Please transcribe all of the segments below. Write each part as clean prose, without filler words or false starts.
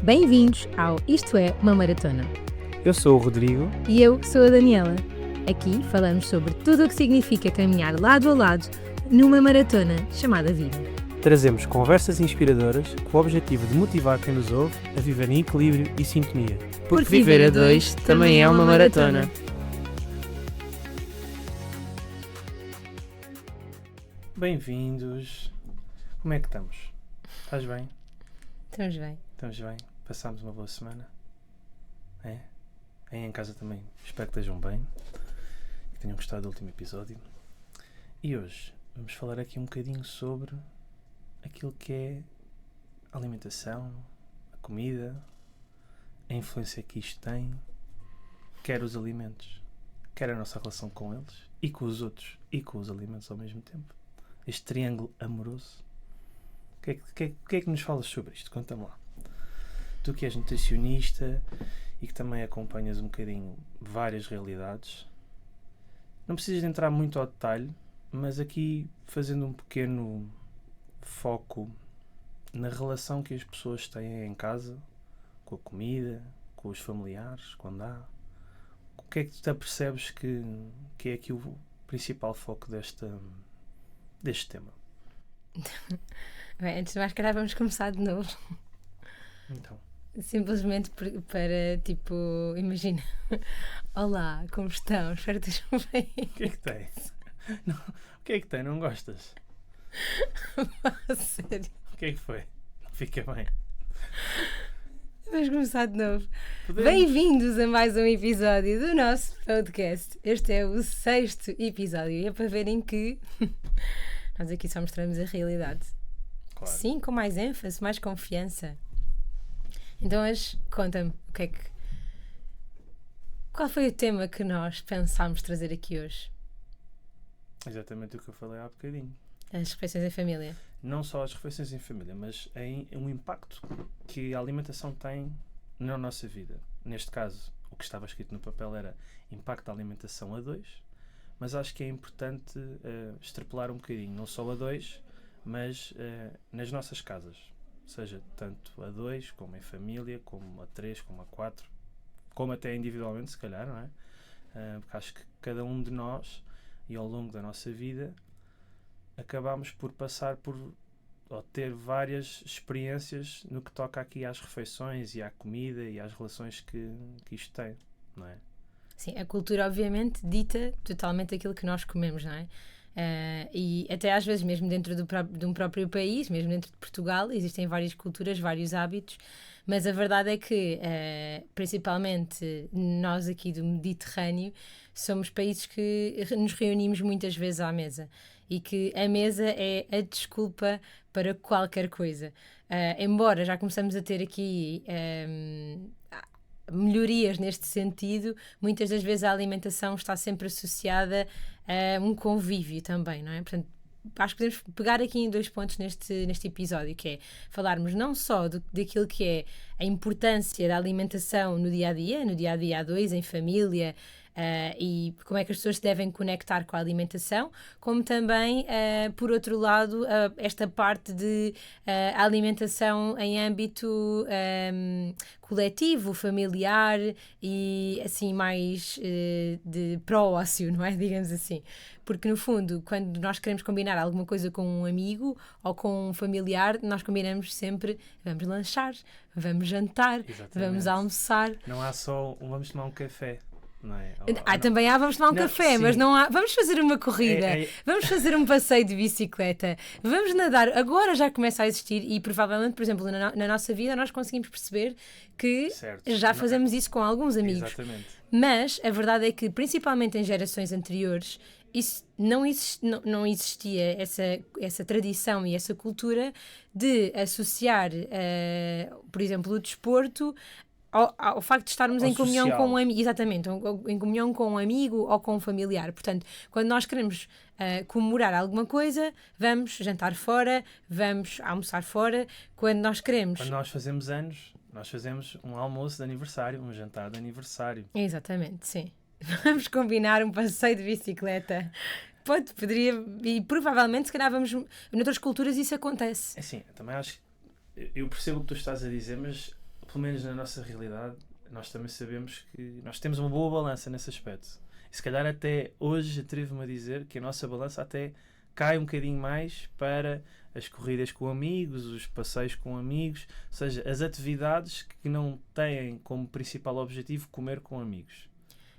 Bem-vindos ao Isto é uma Maratona. Eu sou o Rodrigo. E eu sou a Daniela. Aqui falamos sobre tudo o que significa caminhar lado a lado numa maratona chamada vida. Trazemos conversas inspiradoras com o objetivo de motivar quem nos ouve a viver em equilíbrio e sintonia. Porque viver a dois também é uma maratona. Bem-vindos. Como é que estamos? Estás bem? Estamos bem. Estamos bem? Passámos uma boa semana? É? Aí em casa também. Espero que estejam bem. Que tenham gostado do último episódio. E hoje vamos falar aqui um bocadinho sobre aquilo que é a alimentação, a comida, a influência que isto tem, quer os alimentos, quer a nossa relação com eles e com os outros e com os alimentos ao mesmo tempo. Este triângulo amoroso. O que é que nos falas sobre isto? Conta-me lá. Tu que és nutricionista e que também acompanhas um bocadinho várias realidades, não precisas de entrar muito ao detalhe, mas aqui fazendo um pequeno foco na relação que as pessoas têm em casa, com a comida, com os familiares, quando há. O que é que tu te apercebes que é aqui o principal foco deste tema? Bem, antes de mais, calhar vamos começar de novo. Então. Simplesmente para, tipo, imagina. Olá, como estão? Espero que estejam bem. O que é que tem? Não, o que é que tem? Não gostas? Sério. O que é que foi? Não fica bem. Vamos começar de novo. Podemos? Bem-vindos a mais um episódio do nosso podcast. Este é o 6º episódio e é para verem que nós aqui só mostramos a realidade. Claro. Sim, com mais ênfase, mais confiança. Então hoje, conta-me, qual foi o tema que nós pensámos trazer aqui hoje? Exatamente o que eu falei há bocadinho. As refeições em família. Não só as refeições em família, mas um impacto que a alimentação tem na nossa vida. Neste caso, o que estava escrito no papel era impacto da alimentação a dois, mas acho que é importante extrapolar um bocadinho, não só a dois, mas nas nossas casas. Seja tanto a dois, como em família, como a três, como a quatro, como até individualmente, se calhar, não é? Porque acho que cada um de nós, e ao longo da nossa vida, acabamos por passar por, ou ter várias experiências no que toca aqui às refeições e à comida e às relações que isto tem, não é? Sim, a cultura obviamente dita totalmente aquilo que nós comemos, não é? E até às vezes mesmo dentro de um próprio país, mesmo dentro de Portugal, existem várias culturas, vários hábitos, mas a verdade é que principalmente nós aqui do Mediterrâneo somos países que nos reunimos muitas vezes à mesa e que a mesa é a desculpa para qualquer coisa. Embora já começamos a ter aqui melhorias neste sentido, muitas das vezes a alimentação está sempre associada a um convívio também, não é? Portanto, acho que podemos pegar aqui em 2 pontos neste episódio, que é falarmos não só daquilo que é a importância da alimentação no dia-a-dia a dois, em família, e como é que as pessoas se devem conectar com a alimentação, como também, por outro lado, esta parte de alimentação em âmbito coletivo, familiar e assim mais de pró-ócio, não é? Digamos assim. Porque no fundo, quando nós queremos combinar alguma coisa com um amigo ou com um familiar, nós combinamos sempre, vamos lanchar, vamos jantar, Exatamente. vamos almoçar. Não há só vamos tomar um café, não é? Também há, vamos tomar um café, sim. Mas não há, vamos fazer uma corrida, vamos fazer um passeio de bicicleta, vamos nadar. Agora já começa a existir e provavelmente, por exemplo, na nossa vida nós conseguimos perceber que Certo. já fazemos isso com alguns amigos. Exatamente. Mas a verdade é que, principalmente em gerações anteriores, isso não existia essa tradição e essa cultura de associar, por exemplo, o desporto ao facto de estarmos em comunhão social. com um amigo, exatamente, em comunhão com um amigo ou com um familiar. Portanto, quando nós queremos comemorar alguma coisa, vamos jantar fora, vamos almoçar fora. Quando nós fazemos anos, nós fazemos um almoço de aniversário, um jantar de aniversário. Exatamente, sim. Vamos combinar um passeio de bicicleta. Poderia, e provavelmente, se calhar, noutras culturas isso acontece. É assim, também acho que eu percebo o que tu estás a dizer, mas pelo menos na nossa realidade, nós também sabemos que nós temos uma boa balança nesse aspecto. E se calhar até hoje atrevo-me a dizer que a nossa balança até cai um bocadinho mais para as corridas com amigos, os passeios com amigos, ou seja, as atividades que não têm como principal objetivo comer com amigos.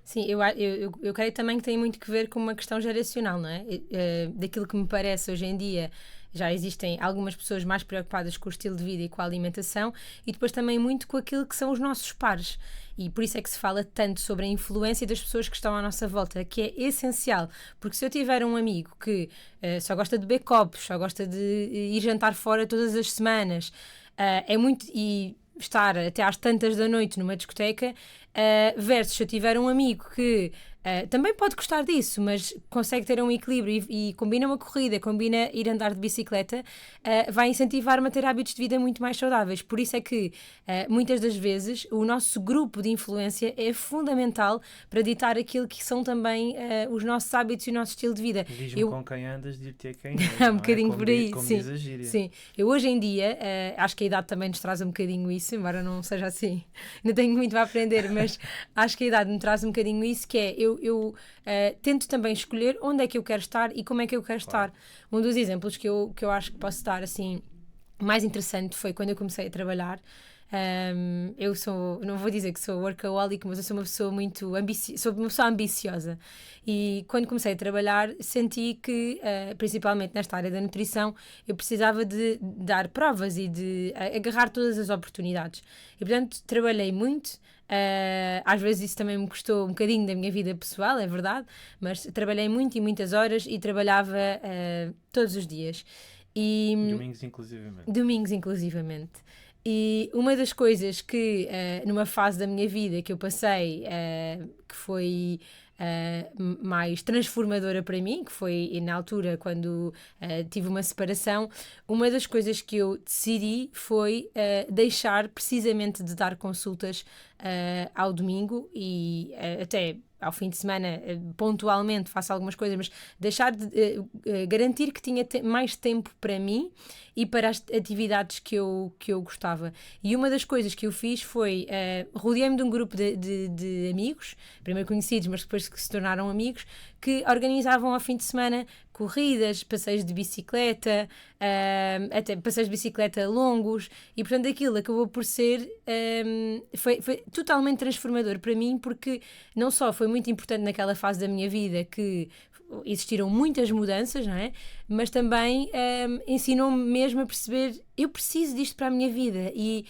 Sim, eu creio também que tem muito que ver com uma questão geracional, não é? Daquilo que me parece hoje em dia, já existem algumas pessoas mais preocupadas com o estilo de vida e com a alimentação, e depois também muito com aquilo que são os nossos pares. E por isso é que se fala tanto sobre a influência das pessoas que estão à nossa volta, que é essencial. Porque se eu tiver um amigo que só gosta de beber copos, só gosta de ir jantar fora todas as semanas, é muito... E estar até às tantas da noite numa discoteca, versus se eu tiver um amigo que também pode gostar disso, mas consegue ter um equilíbrio e combina uma corrida, combina ir andar de bicicleta, vai incentivar-me a ter hábitos de vida muito mais saudáveis. Por isso é que muitas das vezes o nosso grupo de influência é fundamental para ditar aquilo que são também os nossos hábitos e o nosso estilo de vida. Diz-me com quem andas, dir-te a quem É um bocadinho por aí, como sim. diz a gíria. Sim. Eu hoje em dia, acho que a idade também nos traz um bocadinho isso, embora não seja assim, ainda tenho muito a aprender, mas acho que a idade me traz um bocadinho isso, que é, eu tento também escolher onde é que eu quero estar e como é que eu quero estar. Um dos exemplos que eu acho que posso dar, assim, mais interessante foi quando eu comecei a trabalhar. Eu não vou dizer que sou workaholic, mas eu sou uma pessoa muito ambiciosa, e quando comecei a trabalhar senti que, principalmente nesta área da nutrição, eu precisava de dar provas e de agarrar todas as oportunidades, e portanto trabalhei muito. Às vezes isso também me custou um bocadinho da minha vida pessoal, é verdade, mas trabalhei muito e muitas horas e trabalhava todos os dias. Domingos inclusivamente. E uma das coisas que, numa fase da minha vida que eu passei, que foi mais transformadora para mim, que foi na altura quando tive uma separação, uma das coisas que eu decidi foi deixar precisamente de dar consultas ao domingo e até ao fim de semana, pontualmente faço algumas coisas, mas deixar de garantir que tinha mais tempo para mim e para as atividades que eu gostava. E uma das coisas que eu fiz foi rodeei-me de um grupo de amigos, primeiro conhecidos, mas depois que se tornaram amigos, que organizavam ao fim de semana corridas, passeios de bicicleta, até passeios de bicicleta longos, e portanto aquilo acabou por ser foi totalmente transformador para mim, porque não só foi muito importante naquela fase da minha vida que existiram muitas mudanças, não é? Mas também ensinou-me mesmo a perceber, eu preciso disto para a minha vida, e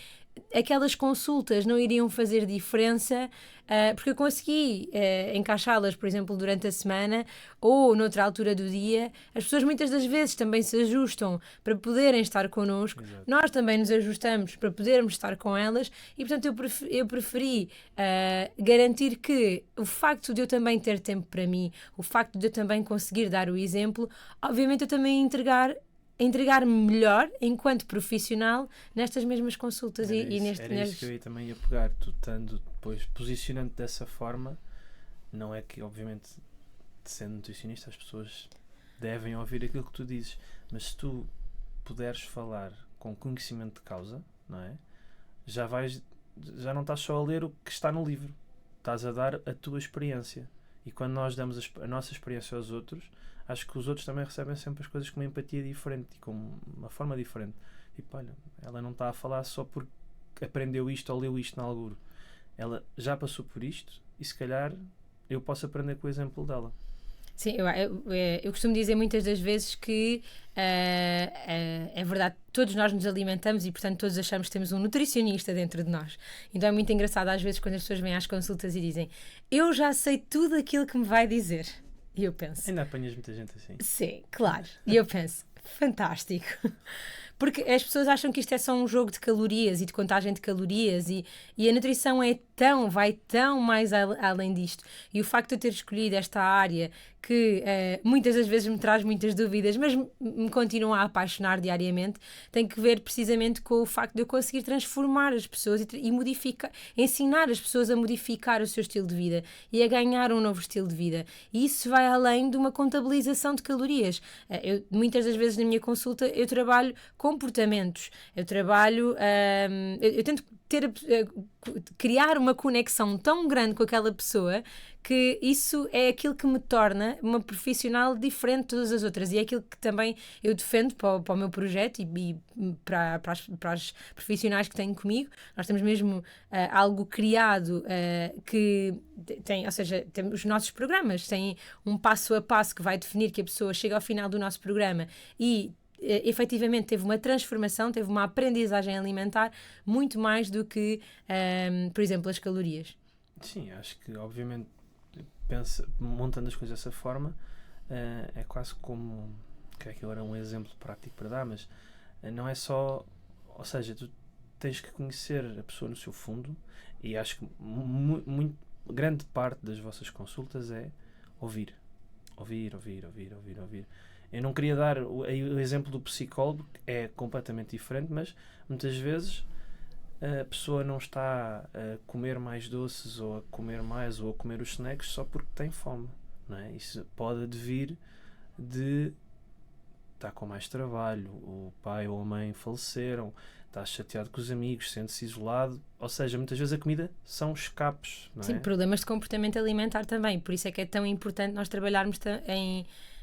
aquelas consultas não iriam fazer diferença, porque eu consegui encaixá-las, por exemplo, durante a semana ou noutra altura do dia. As pessoas muitas das vezes também se ajustam para poderem estar connosco. Exato. Nós também nos ajustamos para podermos estar com elas, e portanto eu preferi garantir que o facto de eu também ter tempo para mim, o facto de eu também conseguir dar o exemplo, obviamente eu também entregar-me melhor enquanto profissional nestas mesmas consultas. Era isso que eu também ia pegar. Tu estando depois posicionando dessa forma, não é que obviamente sendo nutricionista as pessoas devem ouvir aquilo que tu dizes, mas se tu puderes falar com conhecimento de causa, não é? Já não estás só a ler o que está no livro, estás a dar a tua experiência, e quando nós damos a nossa experiência aos outros, acho que os outros também recebem sempre as coisas com uma empatia diferente e com uma forma diferente. Tipo, olha, ela não está a falar só porque aprendeu isto ou leu isto na alguro. Ela já passou por isto e se calhar eu posso aprender com o exemplo dela. Sim, eu costumo dizer muitas das vezes que é verdade, todos nós nos alimentamos e portanto todos achamos que temos um nutricionista dentro de nós. Então é muito engraçado às vezes quando as pessoas vêm às consultas e dizem: eu já sei tudo aquilo que me vai dizer. E eu penso... Ainda apanhas muita gente assim? Sim, claro. E eu penso, fantástico. Porque as pessoas acham que isto é só um jogo de calorias e de contagem de calorias, e a nutrição vai tão mais além disto. E o facto de eu ter escolhido esta área que muitas das vezes me traz muitas dúvidas, mas me continua a apaixonar diariamente, tem que ver precisamente com o facto de eu conseguir transformar as pessoas e ensinar as pessoas a modificar o seu estilo de vida e a ganhar um novo estilo de vida. E isso vai além de uma contabilização de calorias. Muitas das vezes na minha consulta eu trabalho com comportamentos, eu trabalho, eu tento criar uma conexão tão grande com aquela pessoa que isso é aquilo que me torna uma profissional diferente de todas as outras, e é aquilo que também eu defendo para o meu projeto e para as profissionais que têm comigo. Nós temos mesmo algo criado que tem, ou seja, temos os nossos programas, têm um passo a passo que vai definir que a pessoa chega ao final do nosso programa e efetivamente teve uma transformação, teve uma aprendizagem alimentar muito mais do que, por exemplo, as calorias. Sim, acho que obviamente montando as coisas dessa forma, é quase como, que aquilo era um exemplo prático para dar, mas não é só, ou seja, tu tens que conhecer a pessoa no seu fundo, e acho que grande parte das vossas consultas é ouvir. Eu não queria dar o exemplo do psicólogo, que é completamente diferente, mas muitas vezes a pessoa não está a comer mais doces ou a comer mais ou a comer os snacks só porque tem fome, não é? Isso pode advir de estar com mais trabalho, o pai ou a mãe faleceram, está chateado com os amigos, sente-se isolado, ou seja, muitas vezes a comida são escapes, não é? Sim, problemas de comportamento alimentar também, por isso é que é tão importante nós trabalharmos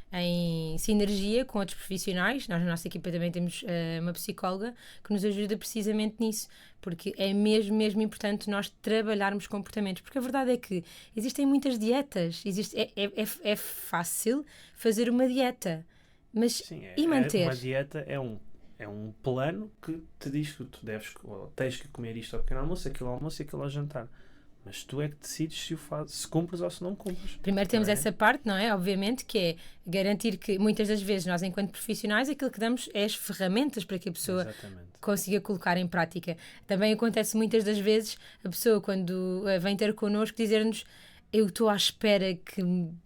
em sinergia com outros profissionais. Nós na nossa equipa também temos uma psicóloga que nos ajuda precisamente nisso, porque é mesmo importante nós trabalharmos comportamentos, porque a verdade é que existem muitas dietas, é fácil fazer uma dieta, mas sim, manter? Uma dieta é um plano que te diz que tu tens que comer isto ao pequeno almoço, aquilo ao almoço e aquilo ao jantar. Mas tu é que decides se cumpres ou se não cumpres. Primeiro temos essa parte, não é? Obviamente, que é garantir que muitas das vezes nós, enquanto profissionais, aquilo que damos é as ferramentas para que a pessoa consiga colocar em prática. Também acontece muitas das vezes a pessoa, quando vem ter connosco, dizer-nos: eu estou à espera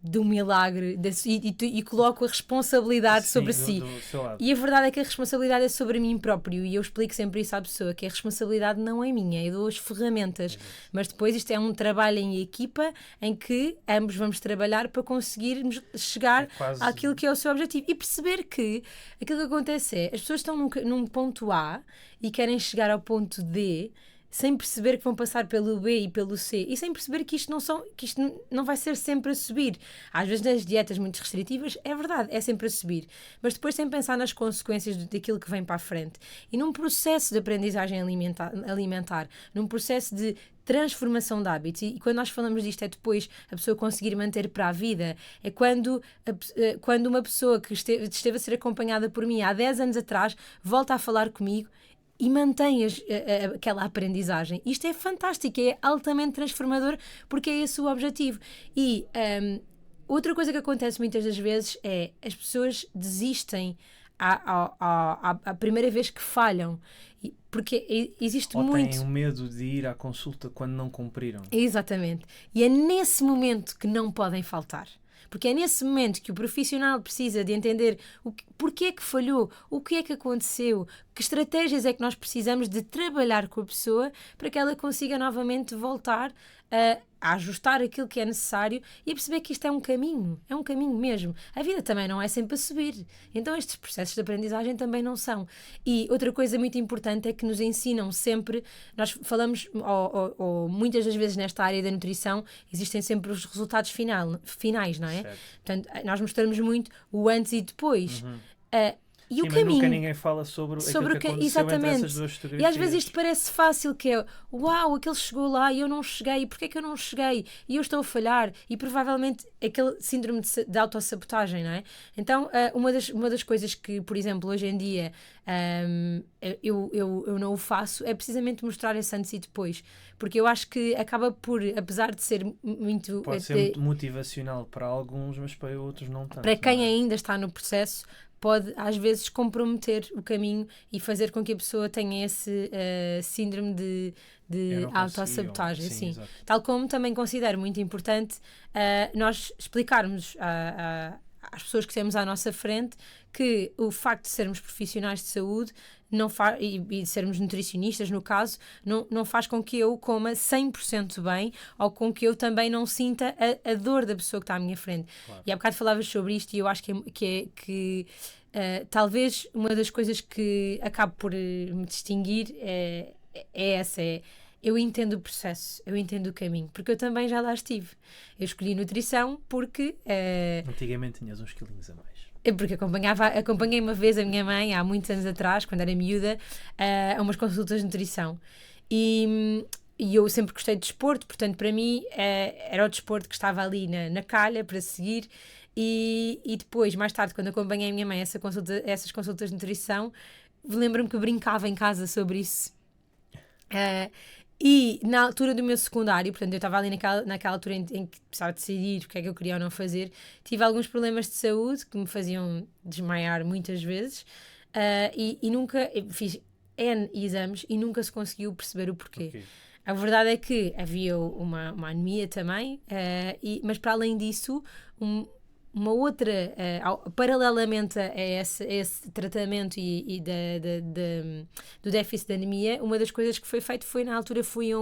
de um milagre e coloco a responsabilidade sobre si. Do seu lado. E a verdade é que a responsabilidade é sobre mim próprio, e eu explico sempre isso à pessoa, que a responsabilidade não é minha, eu dou as ferramentas. Mas depois isto é um trabalho em equipa em que ambos vamos trabalhar para conseguirmos chegar àquilo que é o seu objetivo. E perceber que aquilo que acontece é, as pessoas estão num ponto A e querem chegar ao ponto D, sem perceber que vão passar pelo B e pelo C, e sem perceber que isto não vai ser sempre a subir. Às vezes nas dietas muito restritivas, é verdade, é sempre a subir, mas depois sem pensar nas consequências daquilo que vem para a frente. E num processo de aprendizagem alimentar, num processo de transformação de hábitos, e quando nós falamos disto é depois a pessoa conseguir manter para a vida, é quando uma pessoa que esteve a ser acompanhada por mim há 10 anos atrás volta a falar comigo e mantém aquela aprendizagem. Isto é fantástico, é altamente transformador, porque é esse o objetivo. E outra coisa que acontece muitas das vezes é as pessoas desistem à primeira vez que falham, porque existe ou muito... têm o medo de ir à consulta quando não cumpriram. Exatamente. E é nesse momento que não podem faltar. Porque é nesse momento que o profissional precisa de entender porquê é que falhou, o que é que aconteceu, que estratégias é que nós precisamos de trabalhar com a pessoa para que ela consiga novamente voltar a ajustar aquilo que é necessário e a perceber que isto é um caminho mesmo. A vida também não é sempre a subir, então estes processos de aprendizagem também não são. E outra coisa muito importante é que nos ensinam sempre, nós falamos, ou muitas das vezes nesta área da nutrição, existem sempre os resultados finais, não é? Certo. Portanto, nós mostramos muito o antes e depois. E sim, o caminho. Mas nunca ninguém fala sobre aquilo que aconteceu exatamente. entre essas duas fotografias. E às vezes isto parece fácil, que é uau, aquele chegou lá e eu não cheguei, porque é que eu não cheguei? E eu estou a falhar, e provavelmente aquele síndrome de autossabotagem, não é? Então, uma das coisas que, por exemplo, hoje em dia eu não o faço é precisamente mostrar esse antes e depois, porque eu acho que acaba por, apesar de ser muito... Pode ser muito motivacional para alguns, mas para outros não tanto. Para quem ainda está no processo, pode às vezes comprometer o caminho e fazer com que a pessoa tenha esse síndrome de autossabotagem. Sim. Tal como também considero muito importante nós explicarmos às pessoas que temos à nossa frente que o facto de sermos profissionais de saúde e de sermos nutricionistas, no caso, não faz com que eu coma 100% bem, ou com que eu também não sinta a dor da pessoa que está à minha frente. Claro. E há bocado falavas sobre isto, e eu acho que talvez uma das coisas que acabo por me distinguir é essa, eu entendo o processo, eu entendo o caminho, porque eu também já lá estive. Eu escolhi nutrição porque... Antigamente tinhas uns quilinhos a mais. Porque acompanhei uma vez a minha mãe, há muitos anos atrás, quando era miúda, a umas consultas de nutrição. E eu sempre gostei de desporto, portanto, para mim, era o desporto que estava ali na calha para seguir. E depois, mais tarde, quando acompanhei a minha mãe essas consultas de nutrição, lembro-me que brincava em casa sobre isso. E na altura do meu secundário, portanto eu estava ali naquela altura em que precisava decidir o que é que eu queria ou não fazer, tive alguns problemas de saúde que me faziam desmaiar muitas vezes, e nunca fiz N exames e nunca se conseguiu perceber o porquê. Okay. A verdade é que havia uma anemia também, mas para além disso, uma outra, paralelamente a esse tratamento e do déficit de anemia, uma das coisas que foi feito foi, na altura, fui a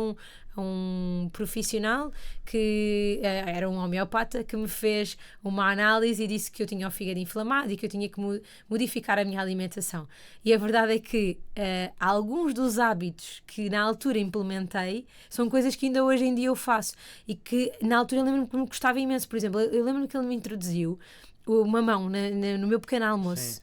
um profissional que era um homeopata que me fez uma análise e disse que eu tinha o fígado inflamado e que eu tinha que modificar a minha alimentação. E a verdade é que alguns dos hábitos que na altura implementei são coisas que ainda hoje em dia eu faço e que na altura eu lembro-me que me gostava imenso. Por exemplo, eu lembro-me que ele me introduziu o mamão no meu pequeno almoço. Sim.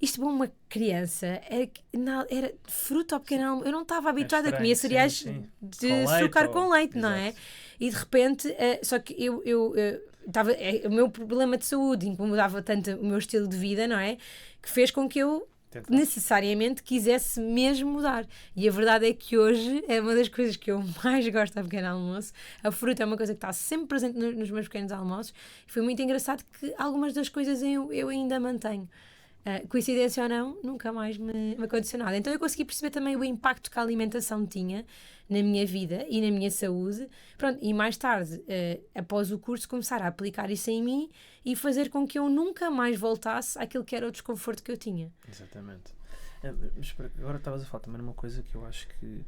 Isto para uma criança era fruta ao pequeno almoço. Eu não estava habituada a comer cereais de açúcar com leite, não é? E de repente, só que o meu problema de saúde incomodava tanto o meu estilo de vida, não é? Que fez com que eu necessariamente quisesse mesmo mudar. E a verdade é que hoje é uma das coisas que eu mais gosto ao pequeno almoço. A fruta é uma coisa que está sempre presente nos meus pequenos almoços. E foi muito engraçado que algumas das coisas eu ainda mantenho. Coincidência ou não, nunca mais me aconteceu nada. Então eu consegui perceber também o impacto que a alimentação tinha na minha vida e na minha saúde. Pronto, e mais tarde, após o curso, começar a aplicar isso em mim e fazer com que eu nunca mais voltasse àquilo que era o desconforto que eu tinha. Exatamente. Agora estavas a falar também numa coisa que eu acho que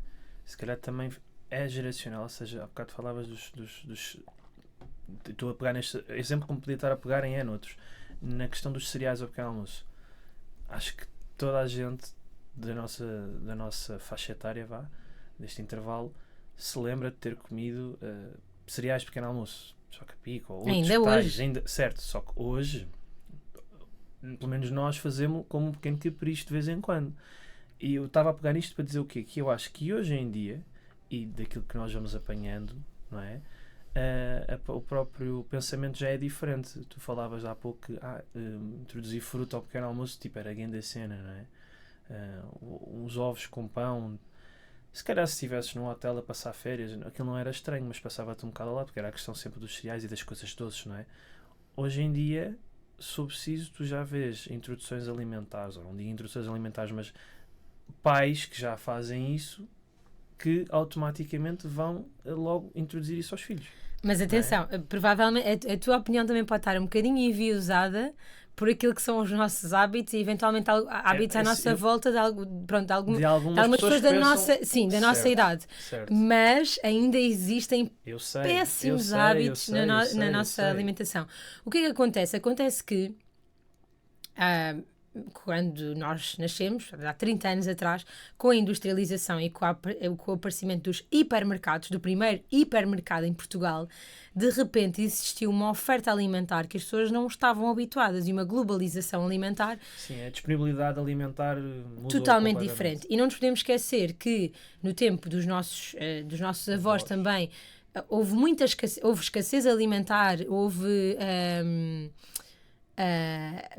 se calhar também é geracional, ou seja, há bocado falavas dos estou a pegar neste exemplo como podia estar a pegar em outros, na questão dos cereais ao pequeno almoço. Acho que toda a gente da nossa faixa etária, deste intervalo, se lembra de ter comido cereais de pequeno almoço, choca-pico ou outros ainda hoje. Certo, só que hoje, pelo menos nós fazemos como um pequeno capricho de vez em quando. E eu estava a pegar nisto para dizer o quê? Que eu acho que hoje em dia, e daquilo que nós vamos apanhando, não é? O próprio pensamento já é diferente. Tu falavas há pouco que introduzir fruta ao pequeno almoço, tipo, era a grande cena, não é? Uns ovos com pão. Se calhar se estivesses num hotel a passar férias, aquilo não era estranho, mas passava-te um bocado lá, porque era a questão sempre dos cereais e das coisas doces, não é? Hoje em dia, se for preciso, tu já vês introduções alimentares, ou não digo introduções alimentares, mas pais que já fazem isso, que automaticamente vão logo introduzir isso aos filhos. Mas atenção, provavelmente a tua opinião também pode estar um bocadinho enviosada por aquilo que são os nossos hábitos e eventualmente hábitos à nossa volta de algumas pessoas da nossa idade. Certo. Mas ainda existem péssimos hábitos na nossa alimentação. O que é que acontece? Acontece que quando nós nascemos, há 30 anos atrás, com a industrialização e com o aparecimento dos hipermercados, do primeiro hipermercado em Portugal, de repente existiu uma oferta alimentar que as pessoas não estavam habituadas e uma globalização alimentar. Sim, a disponibilidade alimentar mudou totalmente diferente. E não nos podemos esquecer que no tempo dos nossos avós também houve escassez alimentar, houve...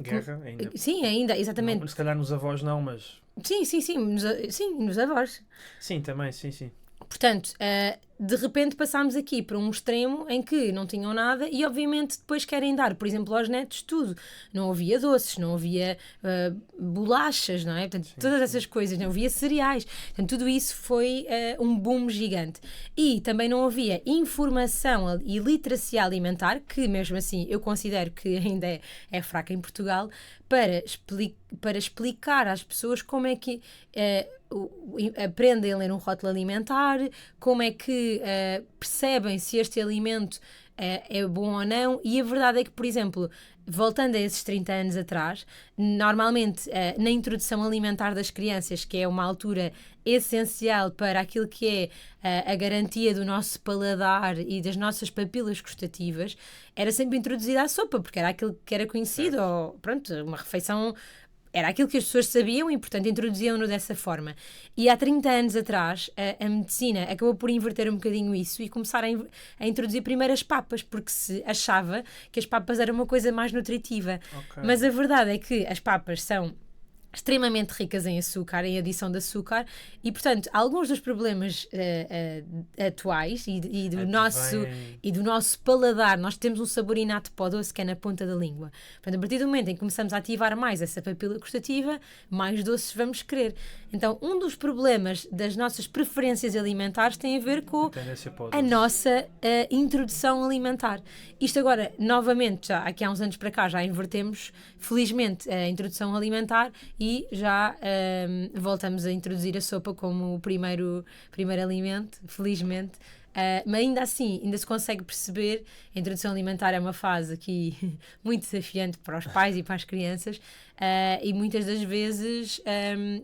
guerra ainda. Sim, ainda, exatamente. Não, se calhar nos avós não, mas... Sim, nos avós. Sim, também, sim. Portanto, de repente passámos aqui para um extremo em que não tinham nada e obviamente depois querem dar, por exemplo, aos netos tudo. Não havia doces, não havia bolachas, não é? Portanto, todas essas coisas, não havia cereais. Portanto, tudo isso foi um boom gigante. E também não havia informação e literacia alimentar, que mesmo assim eu considero que ainda é fraca em Portugal, para explicar às pessoas como é que aprendem a ler um rótulo alimentar, como é que percebem se este alimento é bom ou não, e a verdade é que, por exemplo, voltando a esses 30 anos atrás, normalmente na introdução alimentar das crianças, que é uma altura essencial para aquilo que é a garantia do nosso paladar e das nossas papilas gustativas, era sempre introduzida a sopa, porque era aquilo que era conhecido, ou pronto, uma refeição. Era aquilo que as pessoas sabiam e, portanto, introduziam-no dessa forma. E há 30 anos atrás, a medicina acabou por inverter um bocadinho isso e começar a introduzir primeiro as papas, porque se achava que as papas eram uma coisa mais nutritiva. Ok. Mas a verdade é que as papas são extremamente ricas em açúcar, em adição de açúcar, e, portanto, alguns dos problemas atuais e do nosso paladar, nós temos um sabor inato para o doce que é na ponta da língua. Portanto, a partir do momento em que começamos a ativar mais essa papila gustativa, mais doces vamos querer. Então, um dos problemas das nossas preferências alimentares tem a ver com a nossa introdução alimentar. Isto agora, novamente, já aqui há uns anos para cá, já invertemos, felizmente, a introdução alimentar e já voltamos a introduzir a sopa como o primeiro alimento, felizmente. Mas ainda assim, ainda se consegue perceber, a introdução alimentar é uma fase aqui muito desafiante para os pais e para as crianças, e muitas das vezes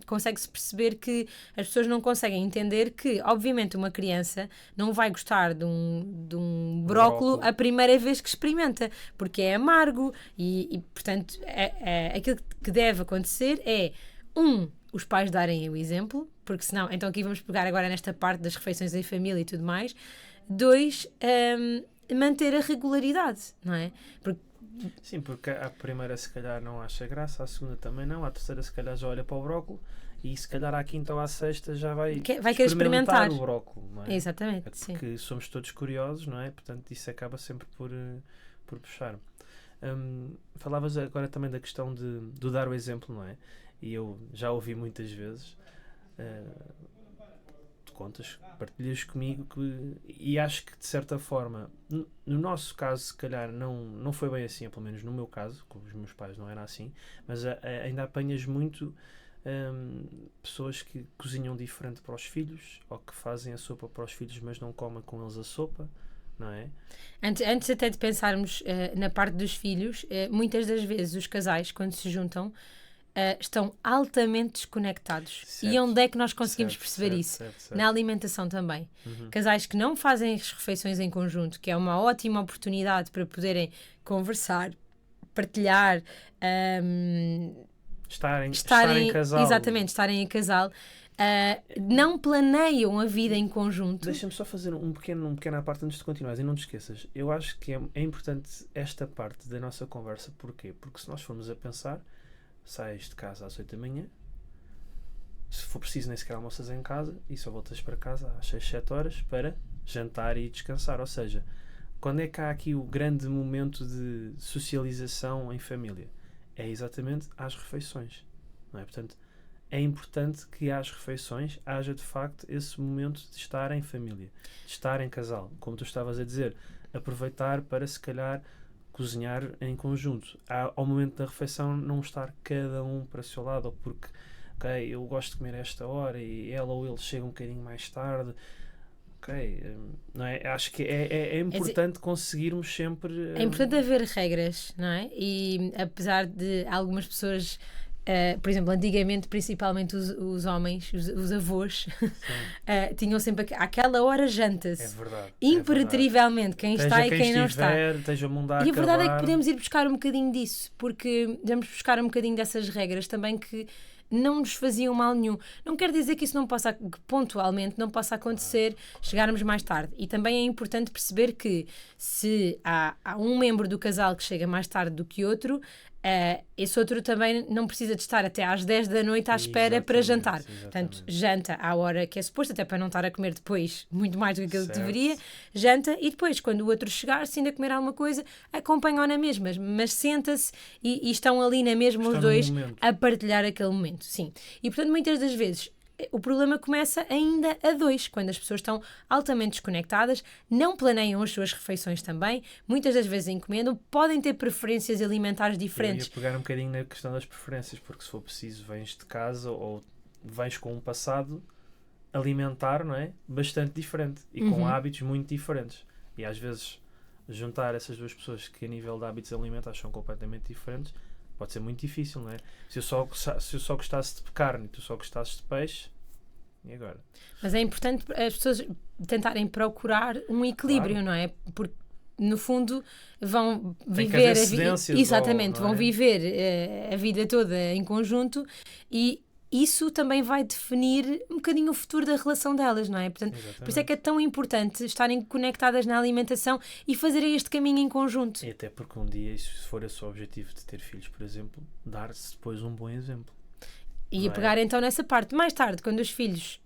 consegue-se perceber que as pessoas não conseguem entender que, obviamente, uma criança não vai gostar de um brócolo a primeira vez que experimenta, porque é amargo e portanto, aquilo que deve acontecer é, os pais darem o exemplo, porque senão, então aqui vamos pegar agora nesta parte das refeições em família e tudo mais. 2, manter a regularidade, não é? Sim, porque a primeira se calhar não acha graça, a segunda também não, a terceira se calhar já olha para o brócolo e se calhar à quinta ou à sexta já vai querer experimentar o brócolo, não é? Exatamente, porque somos todos curiosos, não é? Portanto, isso acaba sempre por puxar. Falavas agora também da questão de dar o exemplo, não é? E eu já ouvi muitas vezes, tu contas, partilhas comigo e acho que de certa forma, no nosso caso se calhar não foi bem assim, pelo menos no meu caso, com os meus pais não era assim, mas ainda apanhas muito pessoas que cozinham diferente para os filhos, ou que fazem a sopa para os filhos mas não comem com eles a sopa, não é? Antes até de pensarmos na parte dos filhos, muitas das vezes os casais, quando se juntam, estão altamente desconectados. Certo. E onde é que nós conseguimos perceber isso? Certo. Na alimentação também. Casais que não fazem as refeições em conjunto, que é uma ótima oportunidade para poderem conversar, partilhar, estarem em casal. Exatamente, estarem em casal. Não planeiam a vida em conjunto. Deixa-me só fazer um pequeno à parte antes de continuar, e não te esqueças. Eu acho que é importante esta parte da nossa conversa. Porquê? Porque se nós formos a pensar, sais de casa às 8 da manhã, se for preciso nem sequer almoças em casa e só voltas para casa às 6, 7 horas para jantar e descansar. Ou seja, quando é que há aqui o grande momento de socialização em família? É exatamente às refeições, não é? Portanto, é importante que às refeições haja de facto esse momento de estar em família, de estar em casal, como tu estavas a dizer, aproveitar para se calhar cozinhar em conjunto. Ao momento da refeição não estar cada um para o seu lado, ou porque eu gosto de comer a esta hora e ela ou ele chega um bocadinho mais tarde. Não é? Acho que é importante conseguirmos sempre... É importante haver regras, não é? E apesar de algumas pessoas... por exemplo, antigamente, principalmente os homens, os avós, tinham sempre àquela hora janta-se. É verdade. Impertrivelmente, quem está e quem não está. E a verdade é que podemos ir buscar um bocadinho disso, porque vamos buscar um bocadinho dessas regras também que não nos faziam mal nenhum. Não quer dizer que isso que pontualmente não possa acontecer, chegarmos mais tarde. E também é importante perceber que se há um membro do casal que chega mais tarde do que outro, esse outro também não precisa de estar até às 10 da noite à espera para jantar. Portanto, janta à hora que é suposto, até para não estar a comer depois muito mais do que aquilo que deveria, janta e depois, quando o outro chegar, se ainda comer alguma coisa, acompanham na mesma, mas senta-se e estão ali na mesma os dois a partilhar aquele momento. Sim. E portanto, muitas das vezes o problema começa ainda a 2, quando as pessoas estão altamente desconectadas, não planeiam as suas refeições também, muitas das vezes encomendam, podem ter preferências alimentares diferentes. Eu ia pegar um bocadinho na questão das preferências, porque se for preciso vens de casa ou vens com um passado alimentar, não é? Bastante diferente e com hábitos muito diferentes. E às vezes juntar essas duas pessoas que a nível de hábitos alimentares são completamente diferentes, pode ser muito difícil, não é? Se eu só gostasse de carne e tu só gostasses de peixe, e agora? Mas é importante as pessoas tentarem procurar um equilíbrio, Claro. não é? Porque, no fundo, vão Tem que viver haver a vida. cedências, Exatamente, ou, não vão é? viver a vida toda em conjunto e isso também vai definir um bocadinho o futuro da relação delas, não é? Portanto, por isso é que é tão importante estarem conectadas na alimentação e fazerem este caminho em conjunto. E até porque um dia, se for esse o objetivo de ter filhos, por exemplo, dar-se depois um bom exemplo. E Não a é? pegar então nessa parte. Mais tarde, quando os filhos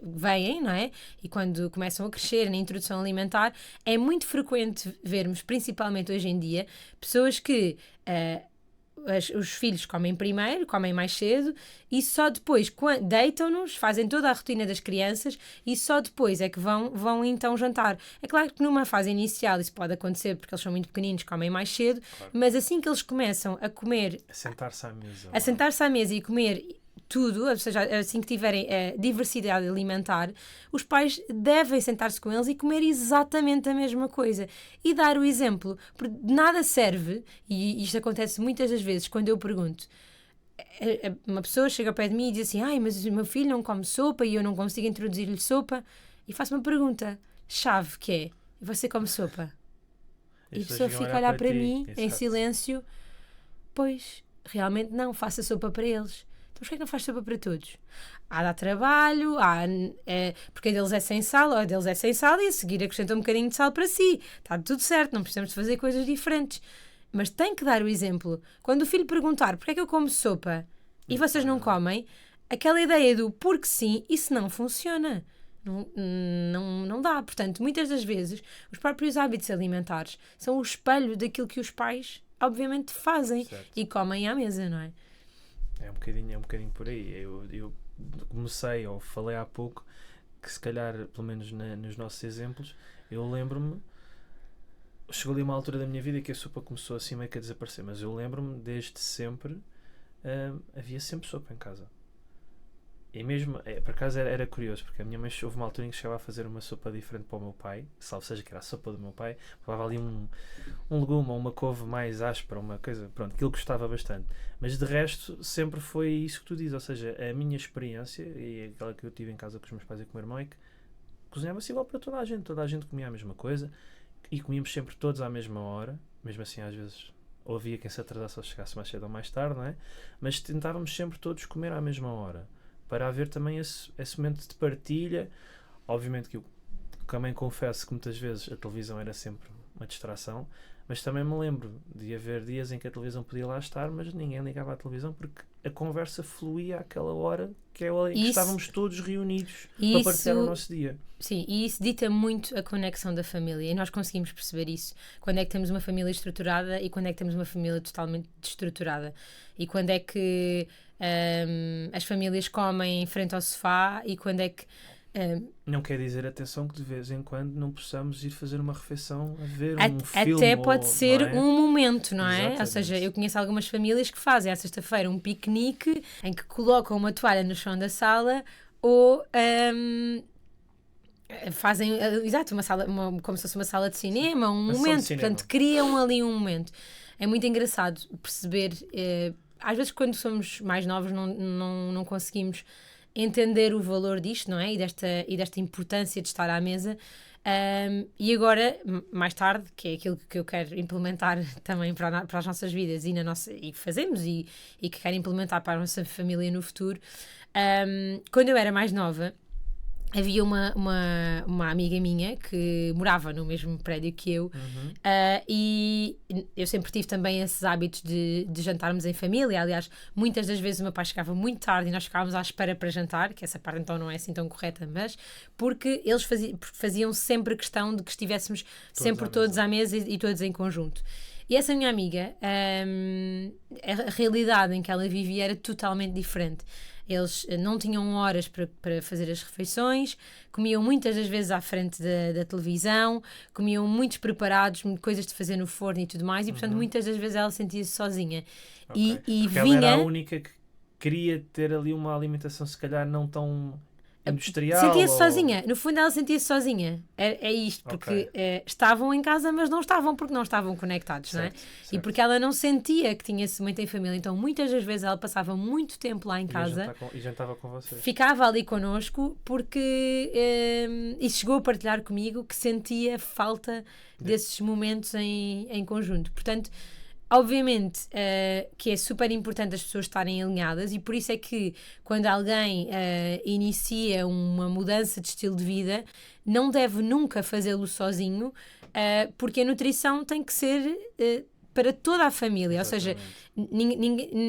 vêm, não é? E quando começam a crescer na introdução alimentar, é muito frequente vermos, principalmente hoje em dia, pessoas que os filhos comem primeiro, comem mais cedo e só depois deitam-nos, fazem toda a rotina das crianças e só depois é que vão então jantar. É claro que numa fase inicial isso pode acontecer porque eles são muito pequeninos, comem mais cedo, Claro. mas assim que eles começam a comer, A sentar-se à mesa. a sentar-se à mesa e comer tudo, ou seja, assim que tiverem diversidade alimentar, os pais devem sentar-se com eles e comer exatamente a mesma coisa e dar o exemplo, porque de nada serve, e isto acontece muitas das vezes quando eu pergunto, uma pessoa chega ao pé de mim e diz assim, ai, mas o meu filho não come sopa e eu não consigo introduzir-lhe sopa, e faço uma pergunta chave que é, você come sopa? E a pessoa fica a olhar para mim em silêncio, pois, realmente não, faça sopa para eles. Então porquê é que não faz sopa para todos? Dá trabalho, porque a deles é sem sal, ou a deles é sem sal e a seguir acrescenta um bocadinho de sal para si. Está tudo certo, não precisamos de fazer coisas diferentes. Mas tem que dar o exemplo. Quando o filho perguntar porquê é que eu como sopa e vocês não comem, aquela ideia do porque sim, isso não funciona. Não dá. Portanto, muitas das vezes, os próprios hábitos alimentares são o espelho daquilo que os pais, obviamente, fazem Certo. e comem à mesa, não é? É um bocadinho por aí. Eu comecei, ou falei há pouco, que se calhar, pelo menos nos nossos exemplos, eu lembro-me, chegou ali uma altura da minha vida que a sopa começou assim meio que a desaparecer, mas eu lembro-me desde sempre, havia sempre sopa em casa. E mesmo, por acaso era curioso, porque a minha mãe houve uma altura em que chegava a fazer uma sopa diferente para o meu pai, salvo seja que era a sopa do meu pai, levava ali um legume ou uma couve mais áspera, uma coisa, pronto, que ele gostava bastante. Mas de resto, sempre foi isso que tu dizes, ou seja, a minha experiência, e aquela que eu tive em casa com os meus pais e com o meu irmão, é que cozinhava-se igual para toda a gente comia a mesma coisa, e comíamos sempre todos à mesma hora, mesmo assim às vezes ou havia quem se atrasasse ou chegasse mais cedo ou mais tarde, não é? Mas tentávamos sempre todos comer à mesma hora, para haver também esse momento de partilha. Obviamente que eu também confesso que muitas vezes a televisão era sempre uma distração, mas também me lembro de haver dias em que a televisão podia lá estar, mas ninguém ligava à televisão porque a conversa fluía àquela hora que é a hora em que estávamos todos reunidos para partilhar o nosso dia. Sim, e isso dita muito a conexão da família e nós conseguimos perceber isso. Quando é que temos uma família estruturada e quando é que temos uma família totalmente desestruturada. E quando é que as famílias comem em frente ao sofá e quando é que... Não quer dizer, atenção, que de vez em quando não possamos ir fazer uma refeição a ver um filme. Até pode ser um momento, não é? Exatamente. Ou seja, eu conheço algumas famílias que fazem à sexta-feira um piquenique em que colocam uma toalha no chão da sala ou... fazem, exato, uma sala, como se fosse uma sala de cinema, um momento, portanto, criam ali um momento. É muito engraçado perceber, às vezes quando somos mais novos não conseguimos entender o valor disto, não é? E desta importância de estar à mesa. E agora, mais tarde, que é aquilo que eu quero implementar também para as nossas vidas e fazemos e que quero implementar para a nossa família no futuro. Quando eu era mais nova, havia uma amiga minha que morava no mesmo prédio que eu, e eu sempre tive também esses hábitos de jantarmos em família. Aliás, muitas das vezes o meu pai chegava muito tarde e nós ficávamos à espera para jantar, que essa parte então não é assim tão correta, mas porque eles faziam sempre questão de que estivéssemos sempre todos à mesa e todos em conjunto. E essa minha amiga, a realidade em que ela vivia era totalmente diferente. Eles não tinham horas para fazer as refeições, comiam muitas das vezes à frente da televisão, comiam muitos preparados, coisas de fazer no forno e tudo mais, e portanto muitas das vezes ela sentia-se sozinha. Okay. E porque vinha... ela era a única que queria ter ali uma alimentação se calhar não tão industrial? Sentia-se ou... sozinha. No fundo, ela sentia-se sozinha. É isto, porque estavam em casa, mas não estavam porque não estavam conectados, não é? E porque ela não sentia que tinha-se muito em família. Então, muitas das vezes, ela passava muito tempo lá em casa. E jantava com vocês. Ficava ali connosco porque... e chegou a partilhar comigo que sentia falta desses momentos em conjunto. Portanto... Obviamente que é super importante as pessoas estarem alinhadas e por isso é que quando alguém inicia uma mudança de estilo de vida não deve nunca fazê-lo sozinho, porque a nutrição tem que ser para toda a família. Exatamente.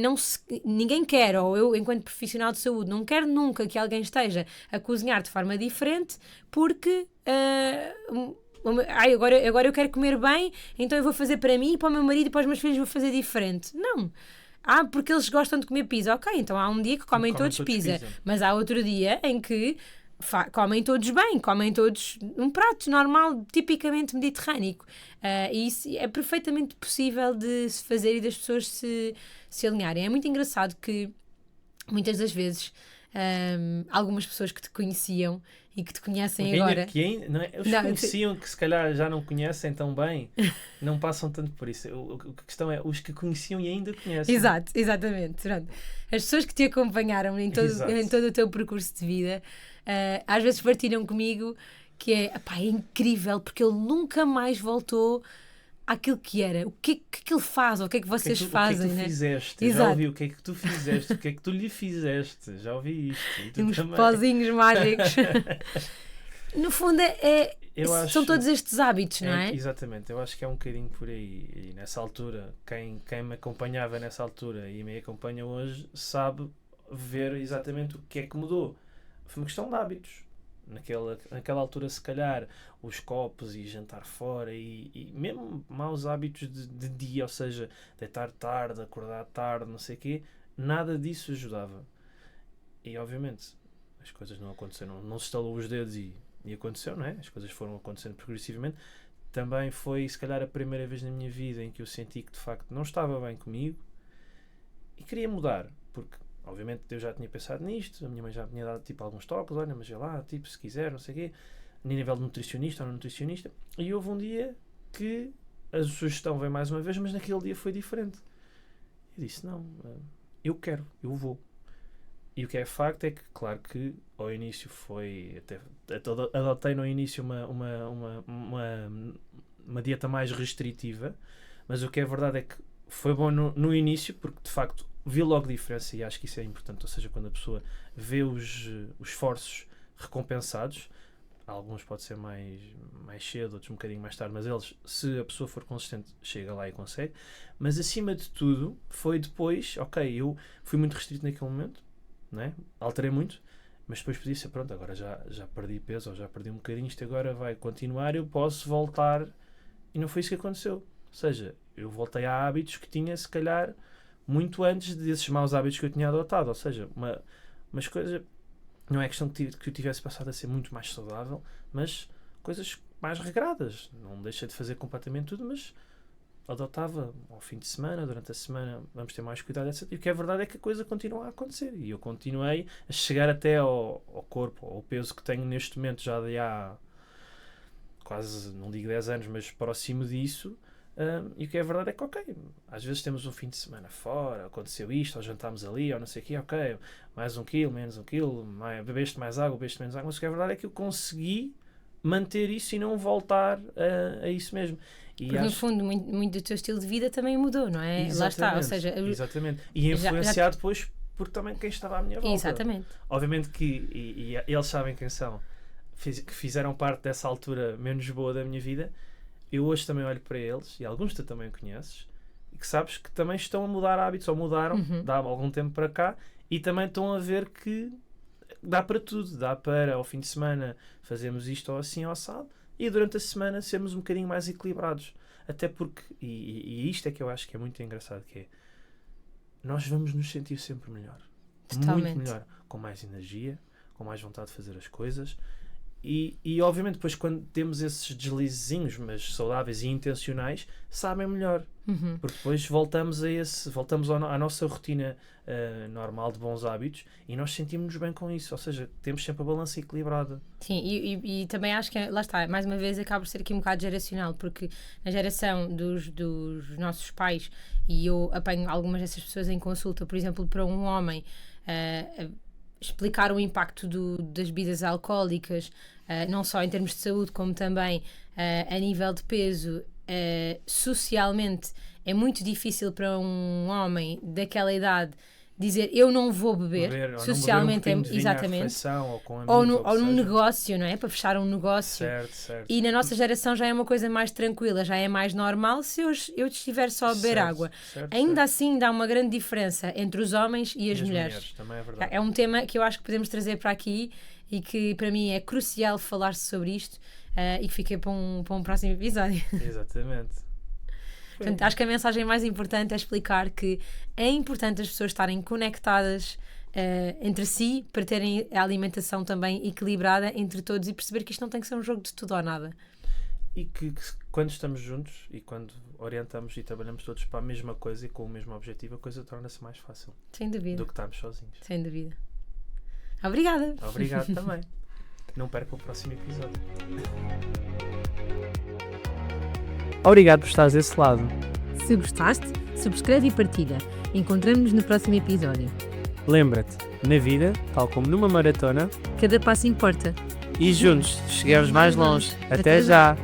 Ou seja, ninguém quer, ou eu enquanto profissional de saúde não quero nunca que alguém esteja a cozinhar de forma diferente porque... agora eu quero comer bem, então eu vou fazer para mim, para o meu marido e para os meus filhos vou fazer diferente. Não. Porque eles gostam de comer pizza. Ok, então há um dia que comem todos pizza. Mas há outro dia em que comem todos bem, comem todos um prato normal, tipicamente mediterrâneo. E isso é perfeitamente possível de se fazer e das pessoas se alinharem. É muito engraçado que muitas das vezes algumas pessoas que te conheciam e que te conhecem agora. Não é? Os que conheciam que se calhar já não conhecem tão bem, não passam tanto por isso. A questão é os que conheciam e ainda conhecem. Exatamente. Pronto. As pessoas que te acompanharam em todo o teu percurso de vida, às vezes partilham comigo que é incrível porque ele nunca mais voltou àquilo que era. O que é que ele faz? Ou o que é que vocês fazem? O que é que tu fizeste? Já ouvi o que é que tu fizeste? O que é que tu lhe fizeste? Já ouvi isto. Uns pozinhos mágicos. No fundo, são todos estes hábitos, não é? Exatamente. Eu acho que é um bocadinho por aí. E nessa altura, quem me acompanhava nessa altura e me acompanha hoje, sabe ver exatamente o que é que mudou. Foi uma questão de hábitos. Naquela altura, se calhar, os copos e jantar fora e mesmo maus hábitos de dia, ou seja, deitar tarde, acordar tarde, não sei o quê, nada disso ajudava. E, obviamente, as coisas não aconteceram. Não se estalou os dedos e aconteceu, não é? As coisas foram acontecendo progressivamente. Também foi, se calhar, a primeira vez na minha vida em que eu senti que, de facto, não estava bem comigo e queria mudar, porque obviamente eu já tinha pensado nisto, a minha mãe já tinha dado tipo alguns toques, olha, mas lá, tipo, se quiser, não sei o quê, a nível de nutricionista ou não nutricionista, e houve um dia que a sugestão veio mais uma vez, mas naquele dia foi diferente. Eu disse, não, eu quero, eu vou. E o que é facto é que, claro que ao início foi, até adotei no início uma dieta mais restritiva, mas o que é verdade é que foi bom no início, porque de facto vi logo diferença e acho que isso é importante, ou seja, quando a pessoa vê os esforços recompensados, alguns pode ser mais cedo, outros um bocadinho mais tarde, mas eles, se a pessoa for consistente, chega lá e consegue. Mas acima de tudo, foi depois, ok, eu fui muito restrito naquele momento, né? Alterei muito, mas depois podia ser, pronto, agora já perdi peso, ou já perdi um bocadinho, isto agora vai continuar, eu posso voltar, e não foi isso que aconteceu. Ou seja, eu voltei a hábitos que tinha, se calhar, muito antes desses maus hábitos que eu tinha adotado. Ou seja, umas coisas, não é questão que eu tivesse passado a ser muito mais saudável, mas coisas mais regradas. Não deixei de fazer completamente tudo, mas adotava ao fim de semana, durante a semana vamos ter mais cuidado, etc. E o que é verdade é que a coisa continua a acontecer. E eu continuei a chegar até ao corpo, ao peso que tenho neste momento, já de há quase, não digo 10 anos, mas próximo disso. E o que é verdade é que, ok, às vezes temos um fim de semana fora, aconteceu isto, ou jantámos ali, ou não sei o quê, ok, mais 1 quilo, menos 1 quilo, bebeste mais água, bebeste menos água, mas o que é verdade é que eu consegui manter isso e não voltar a isso mesmo. E porque no fundo muito do teu estilo de vida também mudou, não é? Exatamente, lá está, ou seja... Exatamente, e influenciado depois por também quem estava à minha volta. Exatamente. Obviamente que, e eles sabem quem são, que fizeram parte dessa altura menos boa da minha vida. Eu hoje também olho para eles, e alguns tu também conheces, e que sabes que também estão a mudar hábitos, ou mudaram, dá algum tempo para cá, e também estão a ver que dá para tudo. Dá para, ao fim de semana, fazermos isto ou assim, ou assado, e durante a semana sermos um bocadinho mais equilibrados. Até porque, e isto é que eu acho que é muito engraçado, que é, nós vamos nos sentir sempre melhor. Totalmente. Muito melhor. Com mais energia, com mais vontade de fazer as coisas. E obviamente depois quando temos esses deslizezinhos, mas saudáveis e intencionais, sabem melhor. Porque depois voltamos à nossa rotina normal de bons hábitos e nós sentimos-nos bem com isso. Ou seja, temos sempre a balança equilibrada. Sim, e também acho que, lá está, mais uma vez acaba por ser aqui um bocado geracional, porque na geração dos nossos pais, e eu apanho algumas dessas pessoas em consulta, por exemplo, para um homem explicar o impacto das bebidas alcoólicas, não só em termos de saúde, como também a nível de peso, socialmente é muito difícil para um homem daquela idade dizer eu não vou beber, socialmente não beber um de exatamente, ou com amigos, ou num negócio, não é? Para fechar um negócio. Certo. E na nossa geração já é uma coisa mais tranquila, já é mais normal se eu estiver só a beber água. Ainda assim dá uma grande diferença entre os homens e as mulheres. Também é verdade. É um tema que eu acho que podemos trazer para aqui e que para mim é crucial falar-se sobre isto e que fica para um próximo episódio. Exatamente. Portanto, acho que a mensagem mais importante é explicar que é importante as pessoas estarem conectadas entre si para terem a alimentação também equilibrada entre todos e perceber que isto não tem que ser um jogo de tudo ou nada. E que quando estamos juntos e quando orientamos e trabalhamos todos para a mesma coisa e com o mesmo objetivo, a coisa torna-se mais fácil. Sem dúvida. Do que estarmos sozinhos. Sem dúvida. Obrigada. Obrigado também. Não perca o próximo episódio. Obrigado por estares desse lado. Se gostaste, subscreve e partilha. Encontramos-nos no próximo episódio. Lembra-te, na vida, tal como numa maratona, cada passo importa. E juntos chegamos mais longe. Até já!